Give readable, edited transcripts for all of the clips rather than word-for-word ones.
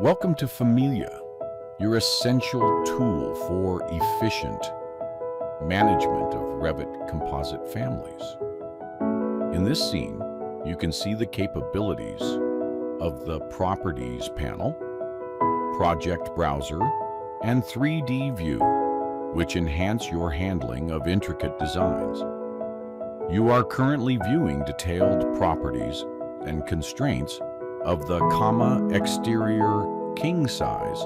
Welcome to Famiglia, your essential tool for efficient management of Revit composite families. In this scene, you can see the capabilities of the Properties panel, Project Browser, and 3D View, which enhance your handling of intricate designs. You are currently viewing detailed properties and constraints of the exterior king size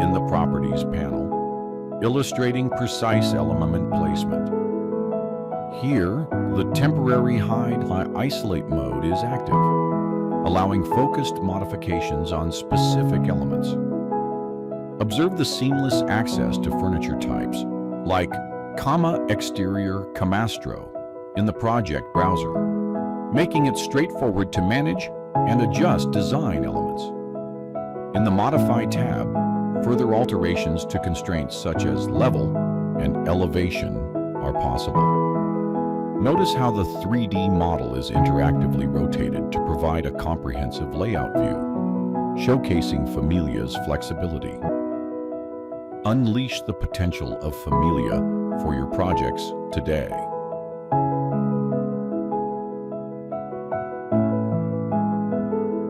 in the Properties panel, illustrating precise element placement. Here, the temporary hide isolate mode is active, allowing focused modifications on specific elements. Observe the seamless access to furniture types, like exterior camastro in the Project Browser, making it straightforward to manage and adjust design elements. In the Modify tab, further alterations to constraints such as level and elevation are possible. Notice how the 3D model is interactively rotated to provide a comprehensive layout view, showcasing Famiglia's flexibility. Unleash the potential of Famiglia for your projects today.